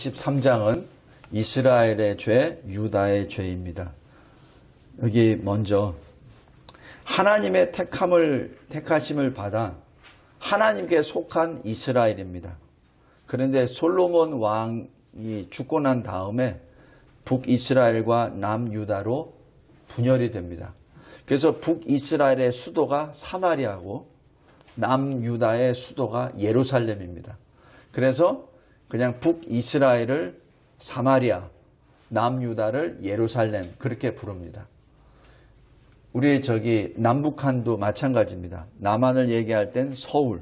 23장은 이스라엘의 죄, 유다의 죄입니다. 여기 먼저 하나님의 택하심을 받아 하나님께 속한 이스라엘입니다. 그런데 솔로몬 왕이 죽고 난 다음에 북이스라엘과 남유다로 분열이 됩니다. 그래서 북이스라엘의 수도가 사마리아고 남유다의 수도가 예루살렘입니다. 그래서 그냥 북이스라엘을 사마리아, 남유다를 예루살렘 그렇게 부릅니다. 우리 남북한도 마찬가지입니다. 남한을 얘기할 땐 서울,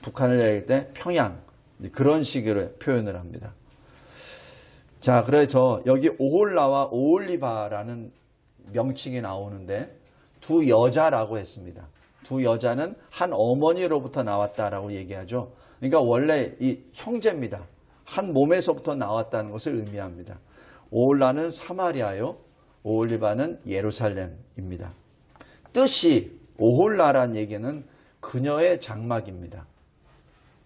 북한을 얘기할 때 평양 그런 식으로 표현을 합니다. 자, 그래서 여기 오홀라와 오홀리바라는 명칭이 나오는데 두 여자라고 했습니다. 두 여자는 한 어머니로부터 나왔다라고 얘기하죠. 그러니까 원래 이 형제입니다. 한 몸에서부터 나왔다는 것을 의미합니다. 오홀라는 사마리아요. 오홀리바는 예루살렘입니다. 뜻이 오홀라란 얘기는 그녀의 장막입니다.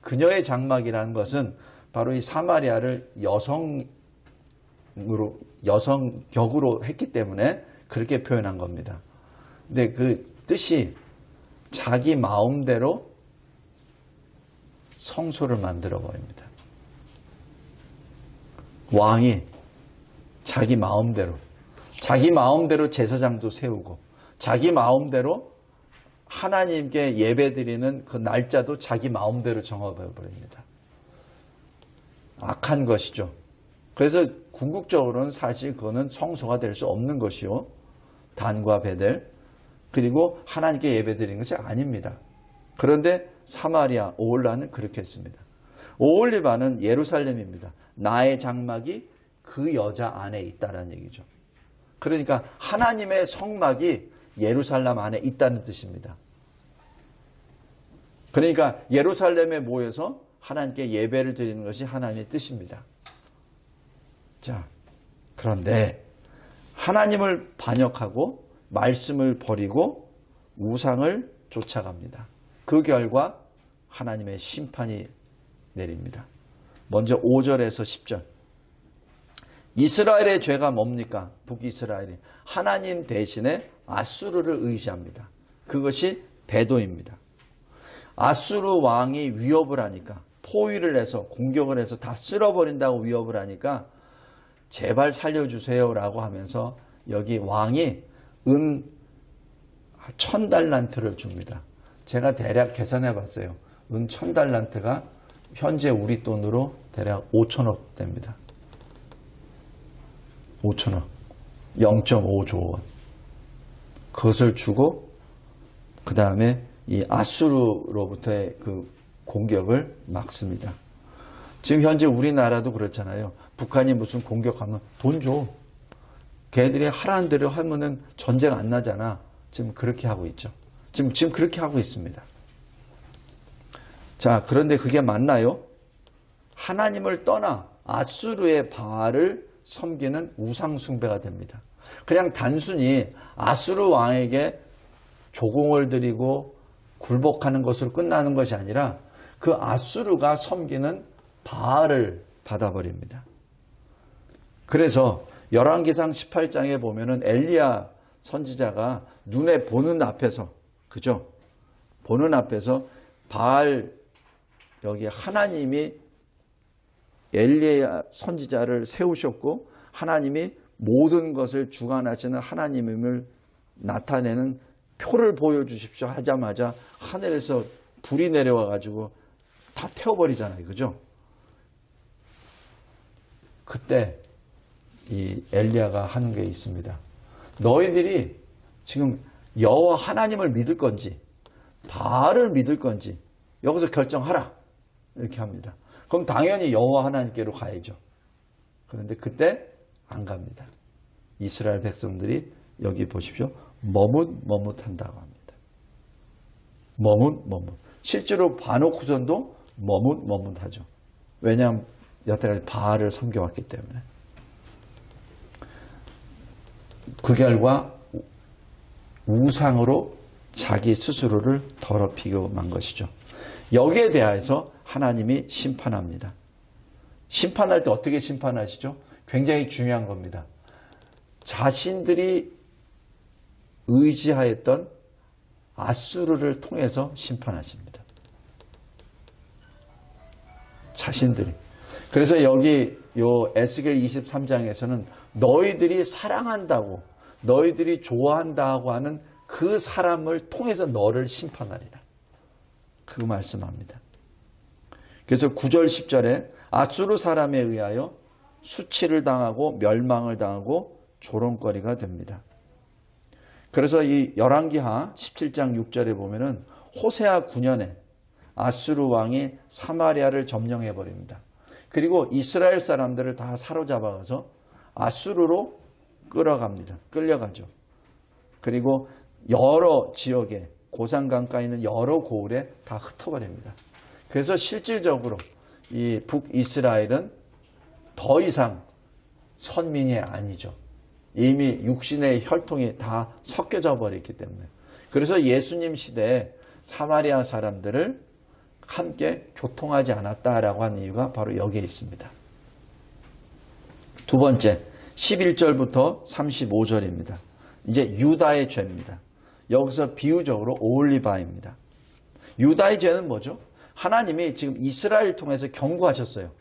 그녀의 장막이라는 것은 바로 이 사마리아를 여성격으로 했기 때문에 그렇게 표현한 겁니다. 근데 그 뜻이 자기 마음대로 성소를 만들어 버립니다. 왕이 자기 마음대로 제사장도 세우고 자기 마음대로 하나님께 예배드리는 그 날짜도 자기 마음대로 정해버립니다. 악한 것이죠. 그래서 궁극적으로는 사실 그거는 성소가 될 수 없는 것이요. 단과 베델 그리고 하나님께 예배드리는 것이 아닙니다. 그런데 사마리아 오홀라는 그렇게 했습니다. 오홀리바는 예루살렘입니다. 나의 장막이 그 여자 안에 있다는 얘기죠. 그러니까 하나님의 성막이 예루살렘 안에 있다는 뜻입니다. 그러니까 예루살렘에 모여서 하나님께 예배를 드리는 것이 하나님의 뜻입니다. 자, 그런데 하나님을 반역하고 말씀을 버리고 우상을 쫓아갑니다. 그 결과 하나님의 심판이 내립니다. 먼저 5절에서 10절. 이스라엘의 죄가 뭡니까? 북이스라엘이 하나님 대신에 아수르를 의지합니다. 그것이 배도입니다. 아수르 왕이 위협을 하니까 포위를 해서 공격을 해서 다 쓸어버린다고 위협을 하니까 제발 살려주세요라고 하면서 여기 왕이 은 1000달란트를 줍니다. 제가 대략 계산해 봤어요. 은 1000달란트가 현재 우리 돈으로 대략 5천억 됩니다. 5천억. 0.5조 원. 그것을 주고 그 다음에 이 아수르로부터의 그 공격을 막습니다. 지금 현재 우리나라도 그렇잖아요. 북한이 무슨 공격하면 돈 줘. 걔들이 하라는 대로 하면은 전쟁 안 나잖아. 지금 그렇게 하고 있죠. 지금 그렇게 하고 있습니다. 자, 그런데 그게 맞나요? 하나님을 떠나 아수르의 바알을 섬기는 우상 숭배가 됩니다. 그냥 단순히 아수르 왕에게 조공을 드리고 굴복하는 것으로 끝나는 것이 아니라 그 아수르가 섬기는 바알을 받아버립니다. 그래서 열왕기상 18장에 보면은 엘리야 선지자가 눈에 보는 앞에서, 그죠? 보는 앞에서 바알, 여기 하나님이 엘리야 선지자를 세우셨고 하나님이 모든 것을 주관하시는 하나님임을 나타내는 표를 보여주십시오 하자마자 하늘에서 불이 내려와 가지고 다 태워버리잖아요. 그죠? 그때 이 엘리야가 하는 게 있습니다. 너희들이 지금 여호와 하나님을 믿을 건지 바알을 믿을 건지 여기서 결정하라. 이렇게 합니다. 그럼 당연히 여호와 하나님께로 가야죠. 그런데 그때 안 갑니다. 이스라엘 백성들이 여기 보십시오. 머뭇머뭇한다고 합니다. 머뭇머뭇. 실제로 봐놓고선도 머뭇머뭇하죠. 왜냐하면 여태까지 바알을 섬겨왔기 때문에. 그 결과 우상으로 자기 스스로를 더럽히고 만 것이죠. 여기에 대해서 하나님이 심판합니다. 심판할 때 어떻게 심판하시죠? 굉장히 중요한 겁니다. 자신들이 의지하였던 아수르를 통해서 심판하십니다. 자신들이. 그래서 여기 요 에스겔 23장에서는 너희들이 사랑한다고, 너희들이 좋아한다고 하는 그 사람을 통해서 너를 심판하리라. 그 말씀합니다. 그래서 9절 10절에 아수르 사람에 의하여 수치를 당하고 멸망을 당하고 조롱거리가 됩니다. 그래서 이 열왕기하 17장 6절에 보면은 호세아 9년에 아수르 왕이 사마리아를 점령해 버립니다. 그리고 이스라엘 사람들을 다 사로잡아서 아수르로 끌려가죠. 그리고 여러 지역에 고산강가에 있는 여러 고을에 다 흩어버립니다. 그래서 실질적으로 이 북이스라엘은 더 이상 선민이 아니죠. 이미 육신의 혈통이 다 섞여져 버렸기 때문에. 그래서 예수님 시대에 사마리아 사람들을 함께 교통하지 않았다라고 하는 이유가 바로 여기에 있습니다. 두 번째, 11절부터 35절입니다. 이제 유다의 죄입니다. 여기서 비유적으로 오홀리바입니다. 유다의 죄는 뭐죠? 하나님이 지금 이스라엘 통해서 경고하셨어요.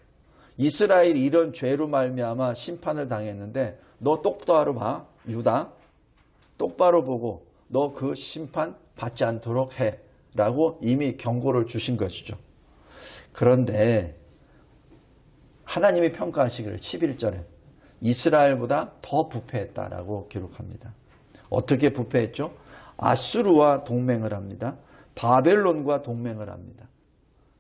이스라엘이 이런 죄로 말미암아 심판을 당했는데 너 똑바로 봐, 유다. 똑바로 보고 너 그 심판 받지 않도록 해. 라고 이미 경고를 주신 것이죠. 그런데 하나님이 평가하시기를 11절에 이스라엘보다 더 부패했다라고 기록합니다. 어떻게 부패했죠? 아수르와 동맹을 합니다. 바벨론과 동맹을 합니다.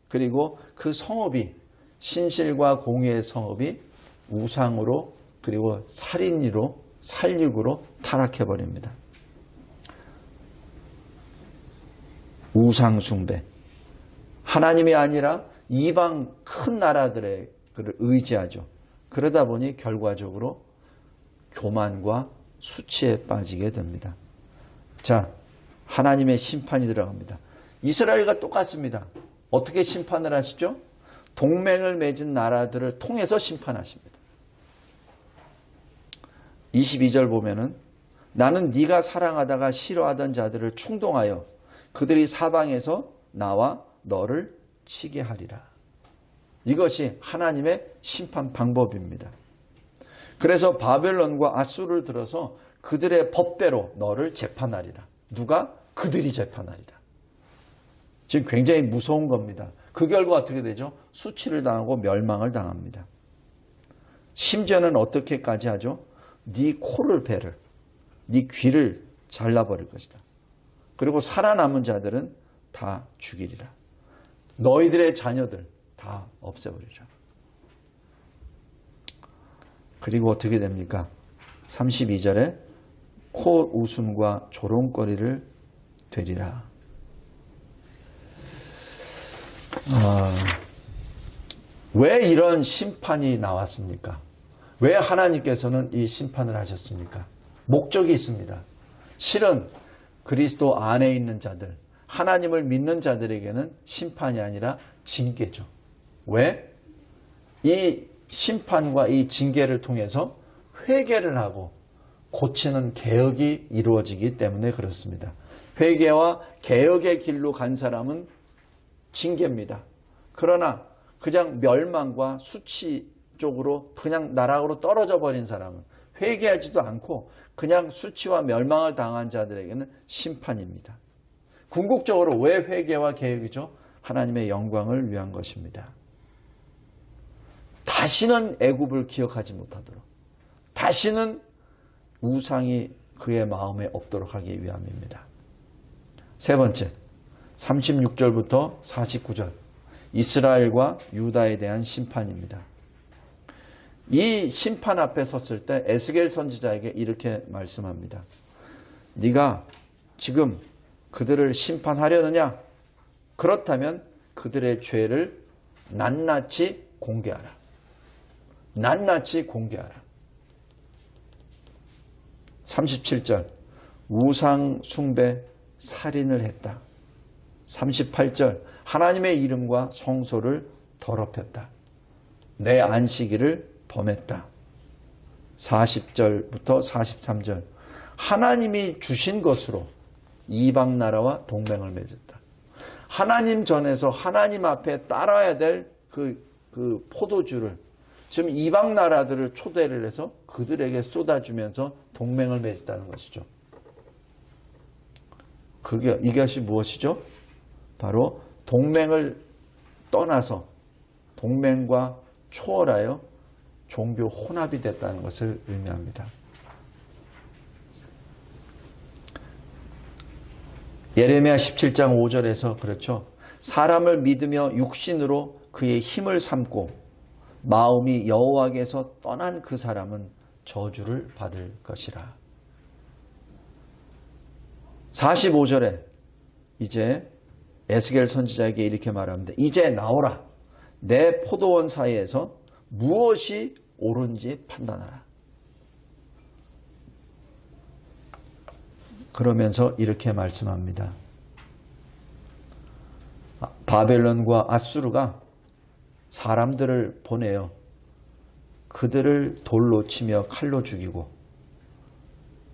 그리고 그 성읍이 신실과 공의의 성읍이 우상으로 그리고 살인으로 살육으로 타락해버립니다. 우상 숭배. 하나님이 아니라 이방 큰 나라들의 그를 의지하죠. 그러다 보니 결과적으로 교만과 수치에 빠지게 됩니다. 자, 하나님의 심판이 들어갑니다. 이스라엘과 똑같습니다. 어떻게 심판을 하시죠? 동맹을 맺은 나라들을 통해서 심판하십니다. 22절 보면은 나는 네가 사랑하다가 싫어하던 자들을 충동하여 그들이 사방에서 나와 너를 치게 하리라. 이것이 하나님의 심판 방법입니다. 그래서 바벨론과 아수르를 들어서 그들의 법대로 너를 재판하리라. 누가? 그들이 재판하리라. 지금 굉장히 무서운 겁니다. 그 결과 어떻게 되죠? 수치를 당하고 멸망을 당합니다. 심지어는 어떻게까지 하죠? 네 코를 베를, 네 귀를 잘라버릴 것이다. 그리고 살아남은 자들은 다 죽이리라. 너희들의 자녀들 다 없애버리라. 그리고 어떻게 됩니까? 32절에 코 웃음과 조롱거리를 되리라. 왜 이런 심판이 나왔습니까? 왜 하나님께서는 이 심판을 하셨습니까? 목적이 있습니다. 실은 그리스도 안에 있는 자들, 하나님을 믿는 자들에게는 심판이 아니라 징계죠. 왜? 이 심판과 이 징계를 통해서 회개를 하고 고치는 개혁이 이루어지기 때문에 그렇습니다. 회개와 개혁의 길로 간 사람은 징계입니다. 그러나 그냥 멸망과 수치 쪽으로 그냥 나락으로 떨어져 버린 사람은 회개하지도 않고 그냥 수치와 멸망을 당한 자들에게는 심판입니다. 궁극적으로 왜 회개와 개혁이죠? 하나님의 영광을 위한 것입니다. 다시는 애굽을 기억하지 못하도록, 다시는 우상이 그의 마음에 없도록 하기 위함입니다. 세 번째, 36절부터 49절, 이스라엘과 유다에 대한 심판입니다. 이 심판 앞에 섰을 때 에스겔 선지자에게 이렇게 말씀합니다. 네가 지금 그들을 심판하려느냐? 그렇다면 그들의 죄를 낱낱이 공개하라. 낱낱이 공개하라. 37절, 우상 숭배 살인을 했다. 38절, 하나님의 이름과 성소를 더럽혔다. 내 안식일을 범했다. 40절부터 43절. 하나님이 주신 것으로 이방 나라와 동맹을 맺었다. 하나님 전에서 하나님 앞에 따라야 될 그 포도주를 지금 이방 나라들을 초대를 해서 그들에게 쏟아주면서 동맹을 맺었다는 것이죠. 이것이 무엇이죠? 바로 동맹을 떠나서 동맹과 초월하여 종교 혼합이 됐다는 것을 의미합니다. 예레미야 17장 5절에서 그렇죠. 사람을 믿으며 육신으로 그의 힘을 삼고 마음이 여호와께서 떠난 그 사람은 저주를 받을 것이라. 45절에 이제 에스겔 선지자에게 이렇게 말합니다. 이제 나오라. 내 포도원 사이에서 무엇이 옳은지 판단하라. 그러면서 이렇게 말씀합니다. 바벨론과 아수르가 사람들을 보내어 그들을 돌로 치며 칼로 죽이고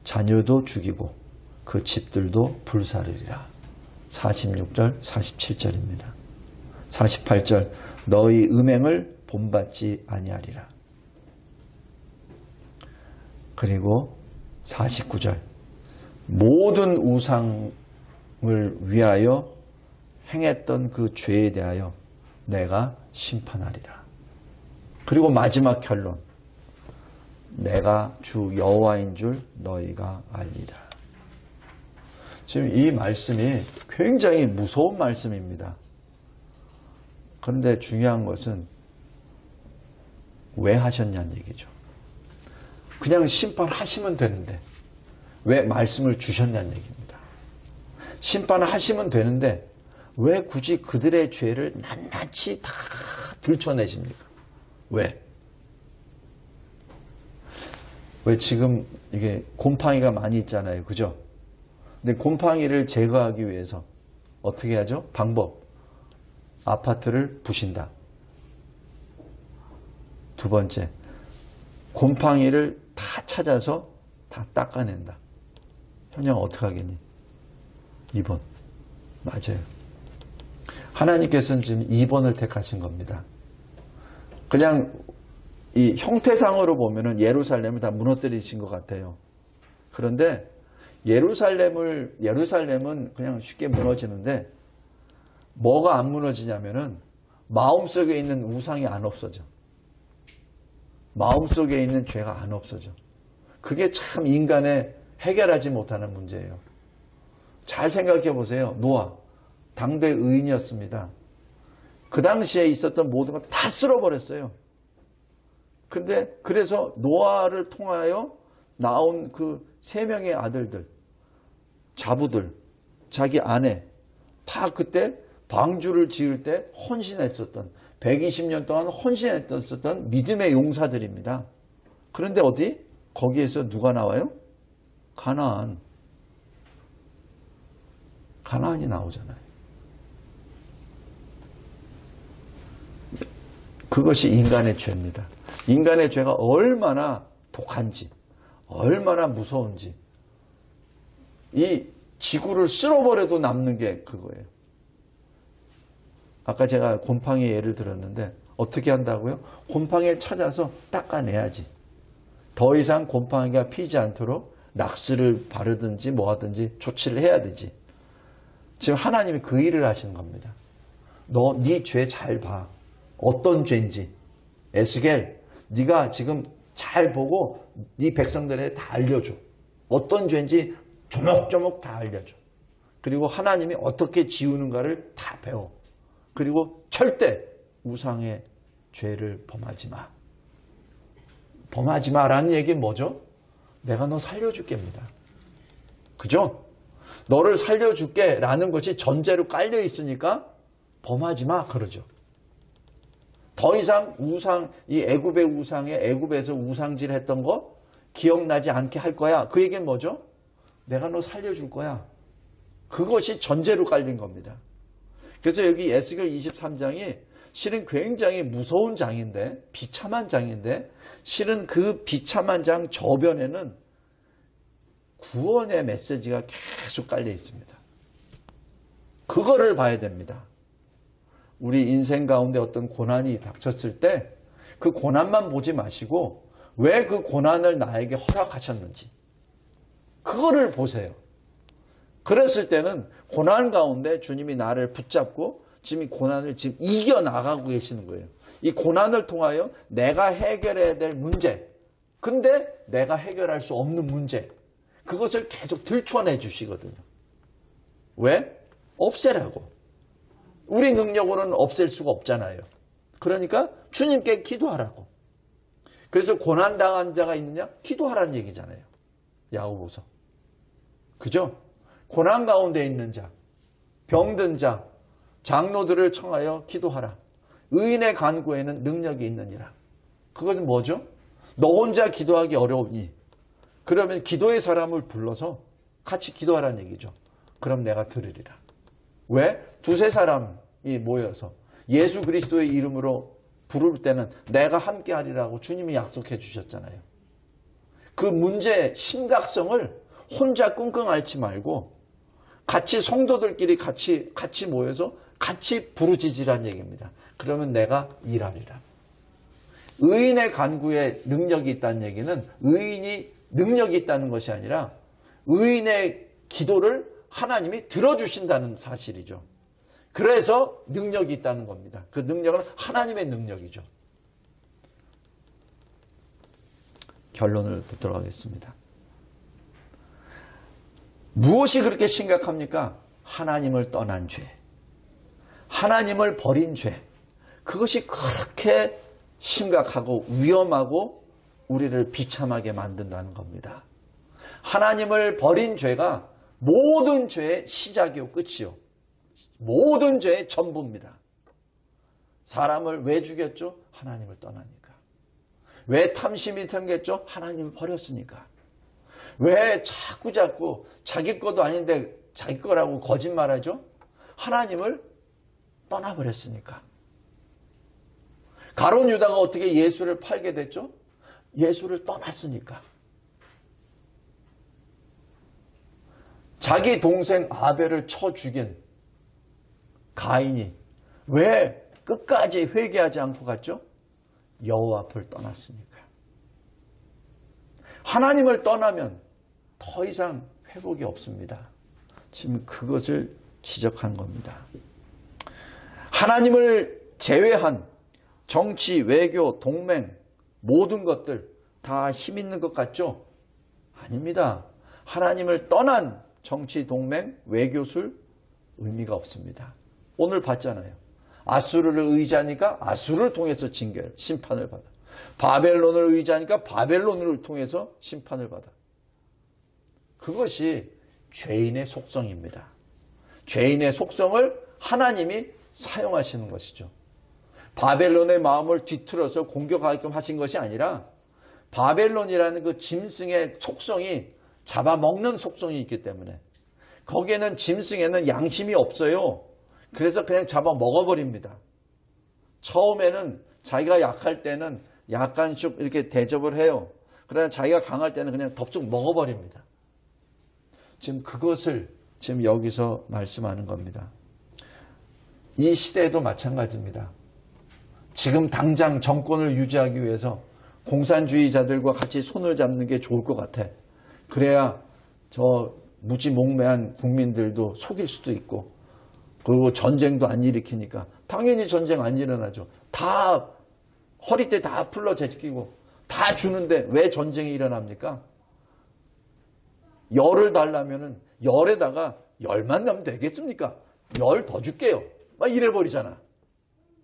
자녀도 죽이고 그 집들도 불사르리라. 46절 47절입니다. 48절 너희 음행을 본받지 아니하리라. 그리고 49절 모든 우상을 위하여 행했던 그 죄에 대하여 내가 심판하리라. 그리고 마지막 결론 내가 주 여호와인 줄 너희가 알리라. 지금 이 말씀이 굉장히 무서운 말씀입니다. 그런데 중요한 것은 왜 하셨냐는 얘기죠. 그냥 심판하시면 되는데 왜 말씀을 주셨냐는 얘기입니다. 심판하시면 되는데 왜 굳이 그들의 죄를 낱낱이 다 들춰내십니까? 왜 지금 이게 곰팡이가 많이 있잖아요. 그죠? 근데 곰팡이를 제거하기 위해서 어떻게 하죠? 방법. 아파트를 부신다. 두 번째, 곰팡이를 다 찾아서 다 닦아낸다. 현영 어떻게 하겠니? 2번. 맞아요. 하나님께서는 지금 2번을 택하신 겁니다. 그냥 이 형태상으로 보면은 예루살렘을 다 무너뜨리신 것 같아요. 그런데 예루살렘은 그냥 쉽게 무너지는데 뭐가 안 무너지냐면은 마음속에 있는 우상이 안 없어져. 마음속에 있는 죄가 안 없어져. 그게 참 인간의 해결하지 못하는 문제예요. 잘 생각해 보세요. 노아 당대 의인이었습니다. 그 당시에 있었던 모든 걸 다 쓸어버렸어요. 근데 그래서 노아를 통하여 나온 그 3명의 아들들, 자부들, 자기 아내 다 그때 방주를 지을 때 헌신했었던 120년 동안 헌신했었던 믿음의 용사들입니다. 그런데 어디? 거기에서 누가 나와요? 가나안이 나오잖아요. 그것이 인간의 죄입니다. 인간의 죄가 얼마나 독한지, 얼마나 무서운지. 이 지구를 쓸어버려도 남는 게 그거예요. 아까 제가 곰팡이 예를 들었는데 어떻게 한다고요? 곰팡이를 찾아서 닦아내야지. 더 이상 곰팡이가 피지 않도록 락스를 바르든지 뭐 하든지 조치를 해야 되지. 지금 하나님이 그 일을 하시는 겁니다. 너 네 죄 잘 봐. 어떤 죄인지. 에스겔, 네가 지금 잘 보고 네 백성들에게 다 알려줘. 어떤 죄인지 조목조목 다 알려줘. 그리고 하나님이 어떻게 지우는가를 다 배워. 그리고 절대 우상의 죄를 범하지 마. 범하지 마라는 얘기는 뭐죠? 내가 너 살려줄게입니다. 그죠? 너를 살려줄게 라는 것이 전제로 깔려 있으니까 범하지 마 그러죠. 더 이상 이 애굽의 우상에 애굽에서 우상질 했던 거 기억나지 않게 할 거야. 그 얘기는 뭐죠? 내가 너 살려줄 거야. 그것이 전제로 깔린 겁니다. 그래서 여기 에스겔 23장이 실은 굉장히 무서운 장인데, 비참한 장인데, 실은 그 비참한 장 저변에는 구원의 메시지가 계속 깔려 있습니다. 그거를 봐야 됩니다. 우리 인생 가운데 어떤 고난이 닥쳤을 때 그 고난만 보지 마시고 왜 그 고난을 나에게 허락하셨는지 그거를 보세요. 그랬을 때는 고난 가운데 주님이 나를 붙잡고 지금 이 고난을 지금 이겨나가고 계시는 거예요. 이 고난을 통하여 내가 해결해야 될 문제, 근데 내가 해결할 수 없는 문제, 그것을 계속 들춰내 주시거든요. 왜? 없애라고. 우리 능력으로는 없앨 수가 없잖아요. 그러니까 주님께 기도하라고. 그래서 고난당한 자가 있느냐? 기도하라는 얘기잖아요. 야고보서. 그죠? 고난 가운데 있는 자, 병든 자, 장로들을 청하여 기도하라. 의인의 간구에는 능력이 있느니라. 그것은 뭐죠? 너 혼자 기도하기 어려우니 그러면 기도의 사람을 불러서 같이 기도하라는 얘기죠. 그럼 내가 들으리라. 왜? 두세 사람이 모여서 예수 그리스도의 이름으로 부를 때는 내가 함께 하리라고 주님이 약속해 주셨잖아요. 그 문제의 심각성을 혼자 끙끙 앓지 말고 같이 성도들끼리 같이 모여서 같이 부르짖으란 얘기입니다. 그러면 내가 일하리라. 의인의 간구에 능력이 있다는 얘기는 의인이 능력이 있다는 것이 아니라 의인의 기도를 하나님이 들어주신다는 사실이죠. 그래서 능력이 있다는 겁니다. 그 능력은 하나님의 능력이죠. 결론을 붙들어 가겠습니다. 무엇이 그렇게 심각합니까? 하나님을 떠난 죄, 하나님을 버린 죄, 그것이 그렇게 심각하고 위험하고 우리를 비참하게 만든다는 겁니다. 하나님을 버린 죄가 모든 죄의 시작이요 끝이요. 모든 죄의 전부입니다. 사람을 왜 죽였죠? 하나님을 떠나니까. 왜 탐심이 생겼죠? 하나님을 버렸으니까. 왜 자꾸 자기 것도 아닌데 자기 거라고 거짓말하죠? 하나님을 떠나버렸으니까. 가룟 유다가 어떻게 예수를 팔게 됐죠? 예수를 떠났으니까. 자기 동생 아벨을 쳐 죽인 가인이 왜 끝까지 회개하지 않고 갔죠? 여호와 앞을 떠났으니까. 하나님을 떠나면 더 이상 회복이 없습니다. 지금 그것을 지적한 겁니다. 하나님을 제외한 정치, 외교, 동맹 모든 것들 다 힘 있는 것 같죠? 아닙니다. 하나님을 떠난 정치, 동맹, 외교술 의미가 없습니다. 오늘 봤잖아요. 아수르를 의지하니까 아수르를 통해서 심판을 받아. 바벨론을 의지하니까 바벨론을 통해서 심판을 받아. 그것이 죄인의 속성입니다. 죄인의 속성을 하나님이 사용하시는 것이죠. 바벨론의 마음을 뒤틀어서 공격하게끔 하신 것이 아니라 바벨론이라는 그 짐승의 속성이 잡아먹는 속성이 있기 때문에 거기에는 짐승에는 양심이 없어요. 그래서 그냥 잡아먹어버립니다. 처음에는 자기가 약할 때는 약간씩 이렇게 대접을 해요. 그러나 자기가 강할 때는 그냥 덥석 먹어버립니다. 지금 그것을 지금 여기서 말씀하는 겁니다. 이 시대에도 마찬가지입니다. 지금 당장 정권을 유지하기 위해서 공산주의자들과 같이 손을 잡는 게 좋을 것 같아. 그래야 저 무지몽매한 국민들도 속일 수도 있고, 그리고 전쟁도 안 일으키니까 당연히 전쟁 안 일어나죠. 다 허리띠 다 풀러 제끼고 다 주는데 왜 전쟁이 일어납니까? 열을 달라면은 열에다가 열만 나면 되겠습니까? 열 더 줄게요. 막 이래버리잖아.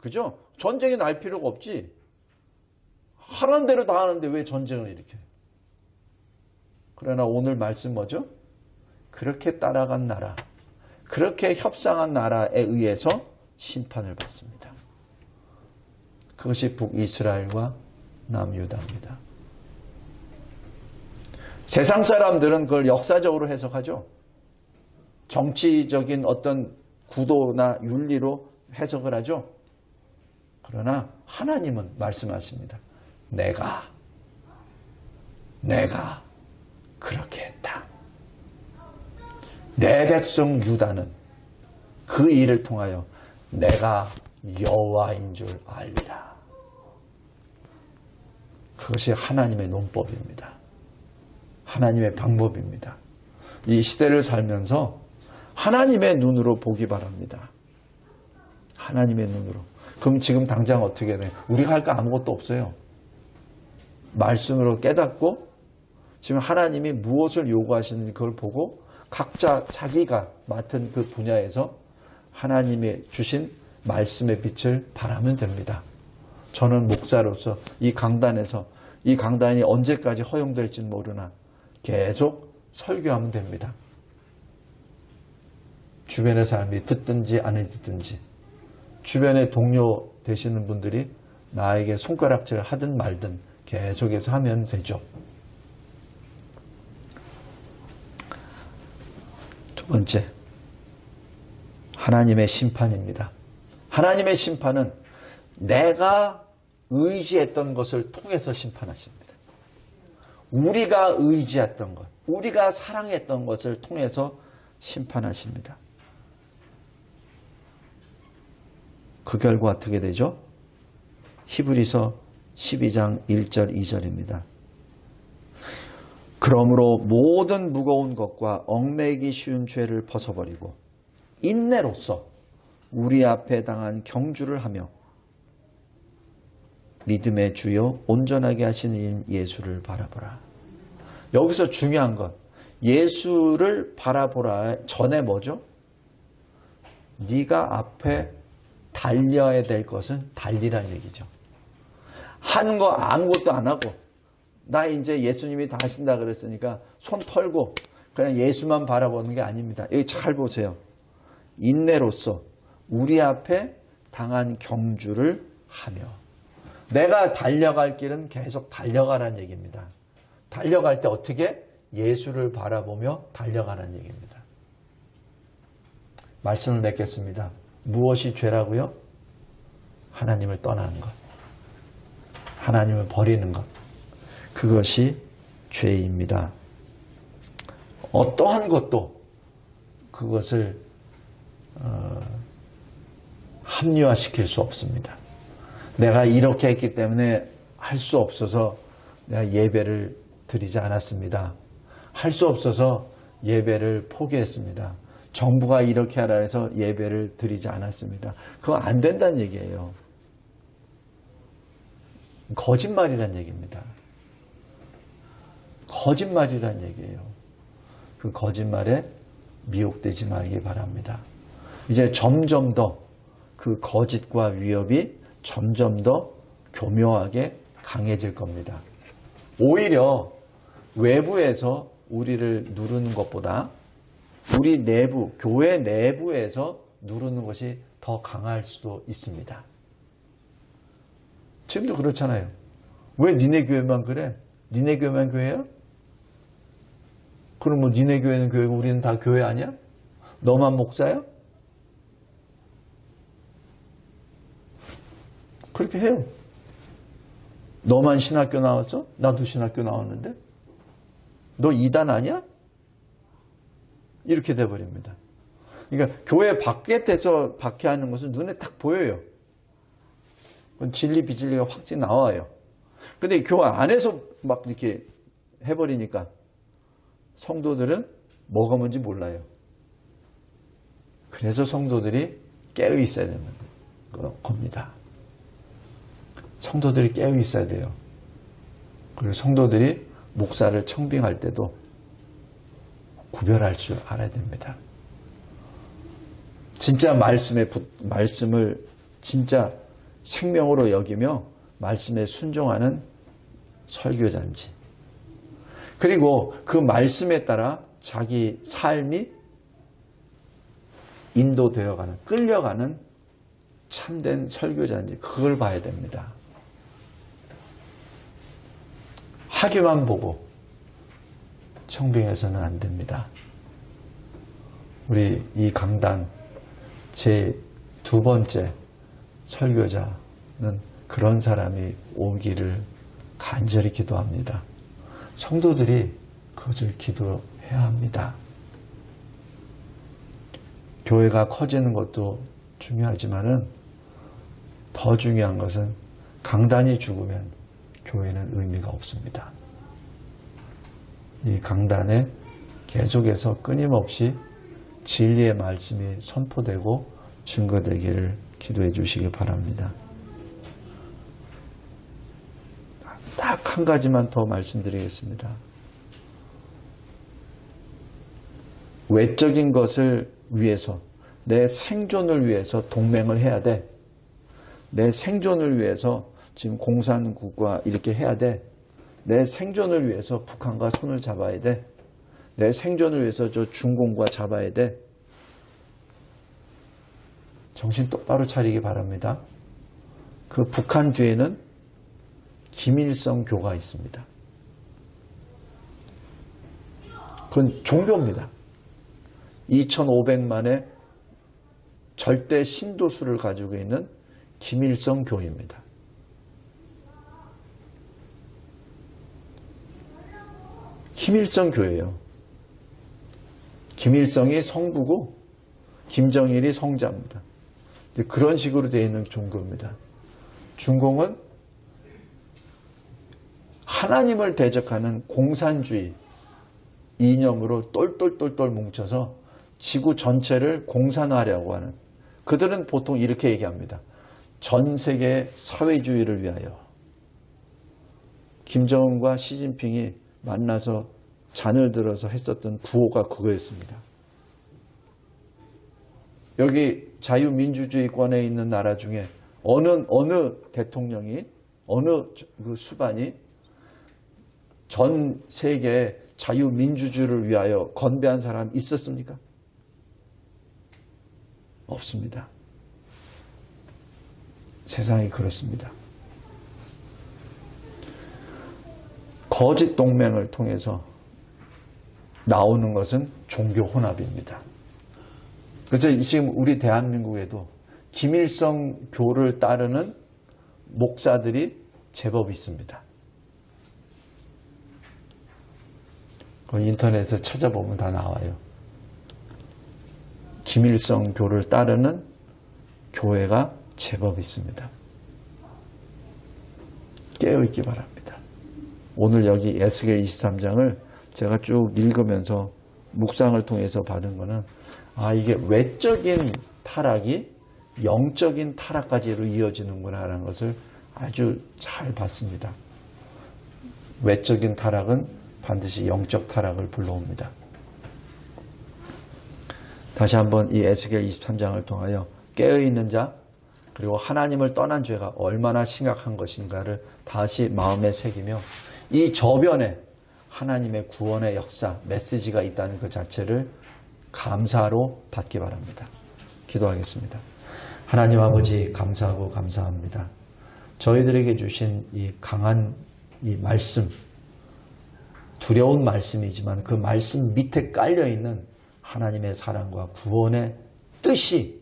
그죠? 전쟁이 날 필요가 없지. 하라는 대로 다 하는데 왜 전쟁을 일으켜요? 그러나 오늘 말씀 뭐죠? 그렇게 따라간 나라, 그렇게 협상한 나라에 의해서 심판을 받습니다. 그것이 북이스라엘과 남유다입니다. 세상 사람들은 그걸 역사적으로 해석하죠. 정치적인 어떤 구도나 윤리로 해석을 하죠. 그러나 하나님은 말씀하십니다. 내가 그렇게 했다. 내 백성 유다는 그 일을 통하여 내가 여호와인 줄 알리라. 그것이 하나님의 논법입니다. 하나님의 방법입니다. 이 시대를 살면서 하나님의 눈으로 보기 바랍니다. 하나님의 눈으로. 그럼 지금 당장 어떻게 돼? 우리가 할 거 아무것도 없어요. 말씀으로 깨닫고 지금 하나님이 무엇을 요구하시는지 그걸 보고 각자 자기가 맡은 그 분야에서 하나님의 주신 말씀의 빛을 발하면 됩니다. 저는 목사로서 이 강단에서 이 강단이 언제까지 허용될지는 모르나 계속 설교하면 됩니다. 주변의 사람이 듣든지 안 듣든지 주변의 동료 되시는 분들이 나에게 손가락질 하든 말든 계속해서 하면 되죠. 두 번째, 하나님의 심판입니다. 하나님의 심판은 내가 의지했던 것을 통해서 심판하십니다. 우리가 의지했던 것, 우리가 사랑했던 것을 통해서 심판하십니다. 그 결과 어떻게 되죠? 히브리서 12장 1절 2절입니다. 그러므로 모든 무거운 것과 얽매이기 쉬운 죄를 벗어버리고 인내로써 우리 앞에 당한 경주를 하며 믿음의 주요 온전하게 하시는 예수를 바라보라. 여기서 중요한 건 예수를 바라보라 전에 뭐죠? 네가 앞에 달려야 될 것은 달리란 얘기죠. 하는 거 아무것도 안 하고 나 이제 예수님이 다 하신다 그랬으니까 손 털고 그냥 예수만 바라보는 게 아닙니다. 여기 잘 보세요. 인내로써 우리 앞에 당한 경주를 하며 내가 달려갈 길은 계속 달려가라는 얘기입니다. 달려갈 때 어떻게? 예수를 바라보며 달려가라는 얘기입니다. 말씀을 맺겠습니다. 무엇이 죄라고요? 하나님을 떠나는 것. 하나님을 버리는 것. 그것이 죄입니다. 어떠한 것도 그것을 합리화시킬 수 없습니다. 내가 이렇게 했기 때문에 할 수 없어서 내가 예배를 드리지 않았습니다. 할 수 없어서 예배를 포기했습니다. 정부가 이렇게 하라 해서 예배를 드리지 않았습니다. 그거 안 된다는 얘기예요. 거짓말이란 얘기입니다. 거짓말이란 얘기예요. 그 거짓말에 미혹되지 말기 바랍니다. 이제 점점 더 그 거짓과 위협이 점점 더 교묘하게 강해질 겁니다. 오히려 외부에서 우리를 누르는 것보다 우리 내부, 교회 내부에서 누르는 것이 더 강할 수도 있습니다. 지금도 그렇잖아요. 왜 니네 교회만 그래? 니네 교회만 교회야? 그럼 뭐 니네 교회는 교회고 우리는 다 교회 아니야? 너만 목사야? 그렇게 해요. 너만 신학교 나왔어? 나도 신학교 나왔는데? 너 이단 아니야? 이렇게 돼버립니다. 그러니까 교회 밖에서 박해하는 것은 눈에 딱 보여요. 진리 비진리가 확 나와요. 근데 교회 안에서 막 이렇게 해버리니까 성도들은 뭐가 뭔지 몰라요. 그래서 성도들이 깨어 있어야 되는 겁니다. 성도들이 깨어 있어야 돼요. 그리고 성도들이 목사를 청빙할 때도 구별할 줄 알아야 됩니다. 진짜 말씀을 진짜 생명으로 여기며 말씀에 순종하는 설교자인지, 그리고 그 말씀에 따라 자기 삶이 인도되어가는, 끌려가는 참된 설교자인지 그걸 봐야 됩니다. 하기만 보고 청빙해서는 안 됩니다. 우리 이 강단 제 두 번째 설교자 그런 사람이 오기를 간절히 기도합니다. 성도들이 그것을 기도해야 합니다. 교회가 커지는 것도 중요하지만은 더 중요한 것은 강단이 죽으면 교회는 의미가 없습니다. 이 강단에 계속해서 끊임없이 진리의 말씀이 선포되고 증거되기를 기도해 주시기 바랍니다. 딱 한 가지만 더 말씀드리겠습니다. 외적인 것을 위해서, 내 생존을 위해서 동맹을 해야 돼. 내 생존을 위해서 지금 공산국과 이렇게 해야 돼. 내 생존을 위해서 북한과 손을 잡아야 돼. 내 생존을 위해서 저 중공과 잡아야 돼. 정신 똑바로 차리기 바랍니다. 그 북한 뒤에는 김일성 교가 있습니다. 그건 종교입니다. 2500만의 절대 신도수를 가지고 있는 김일성 교입니다. 김일성 교예요. 김일성이 성부고 김정일이 성자입니다. 그런 식으로 되어 있는 종교입니다. 중공은 하나님을 대적하는 공산주의 이념으로 똘똘똘똘 뭉쳐서 지구 전체를 공산화하려고 하는, 그들은 보통 이렇게 얘기합니다. 전 세계 사회주의를 위하여. 김정은과 시진핑이 만나서 잔을 들어서 했었던 구호가 그거였습니다. 여기 자유민주주의권에 있는 나라 중에 어느 대통령이, 어느 그 수반이 전 세계의 자유민주주의를 위하여 건배한 사람 있었습니까? 없습니다. 세상이 그렇습니다. 거짓 동맹을 통해서 나오는 것은 종교 혼합입니다. 그래서 지금 우리 대한민국에도 김일성 교를 따르는 목사들이 제법 있습니다. 인터넷에 찾아보면 다 나와요. 김일성 교를 따르는 교회가 제법 있습니다. 깨어있기 바랍니다. 오늘 여기 에스겔 23장을 제가 쭉 읽으면서 묵상을 통해서 받은 거는, 이게 외적인 타락이 영적인 타락까지로 이어지는구나 라는 것을 아주 잘 봤습니다. 외적인 타락은 반드시 영적 타락을 불러옵니다. 다시 한번 이 에스겔 23장을 통하여 깨어있는 자, 그리고 하나님을 떠난 죄가 얼마나 심각한 것인가를 다시 마음에 새기며 이 저변에 하나님의 구원의 역사, 메시지가 있다는 그 자체를 감사로 받기 바랍니다. 기도하겠습니다. 하나님 아버지, 감사하고 감사합니다. 저희들에게 주신 이 강한 이 말씀, 두려운 말씀이지만 그 말씀 밑에 깔려있는 하나님의 사랑과 구원의 뜻이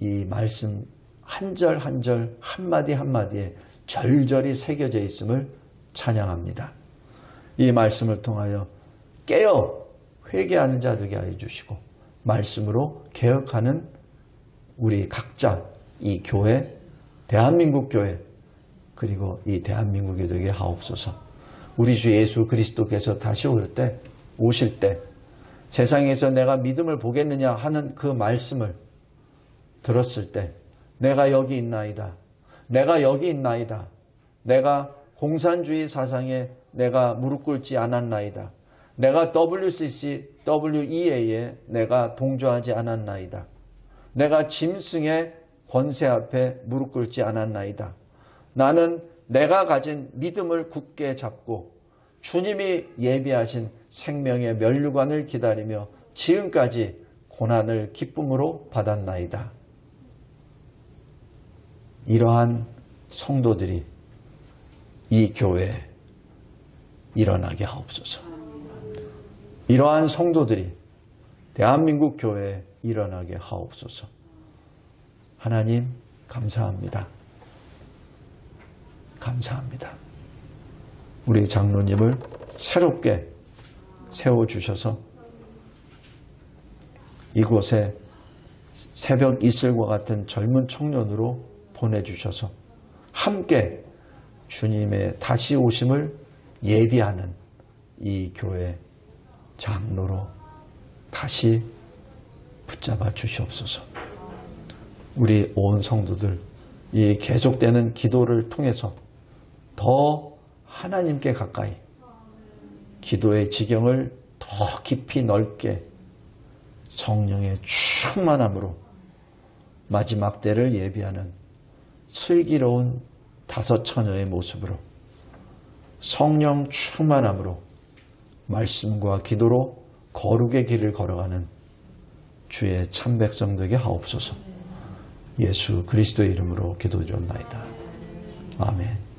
이 말씀 한 절 한 절, 한마디 한마디에 절절히 새겨져 있음을 찬양합니다. 이 말씀을 통하여 깨어 회개하는 자 되게 하여 주시고 말씀으로 개혁하는 우리 각자 이 교회, 대한민국 교회, 그리고 이 대한민국이 되게 하옵소서. 우리 주 예수 그리스도께서 다시 오실 때 세상에서 내가 믿음을 보겠느냐 하는 그 말씀을 들었을 때 내가 여기 있나이다. 내가 여기 있나이다. 내가 공산주의 사상에 내가 무릎 꿇지 않았나이다. 내가 WCC, WEA에 내가 동조하지 않았나이다. 내가 짐승의 권세 앞에 무릎 꿇지 않았나이다. 나는 내가 가진 믿음을 굳게 잡고 주님이 예비하신 생명의 면류관을 기다리며 지금까지 고난을 기쁨으로 받았나이다. 이러한 성도들이 이 교회에 일어나게 하옵소서. 이러한 성도들이 대한민국 교회에 일어나게 하옵소서. 하나님, 감사합니다. 감사합니다. 우리 장로님을 새롭게 세워주셔서 이곳에 새벽 이슬과 같은 젊은 청년으로 보내주셔서 함께 주님의 다시 오심을 예비하는 이 교회 장로로 다시 붙잡아 주시옵소서. 우리 온 성도들 이 계속되는 기도를 통해서 더 하나님께 가까이 기도의 지경을 더 깊이 넓게 성령의 충만함으로 마지막 때를 예비하는 슬기로운 다섯 처녀의 모습으로 성령 충만함으로 말씀과 기도로 거룩의 길을 걸어가는 주의 참 백성 되게 하옵소서. 예수 그리스도의 이름으로 기도드렸나이다. 아멘.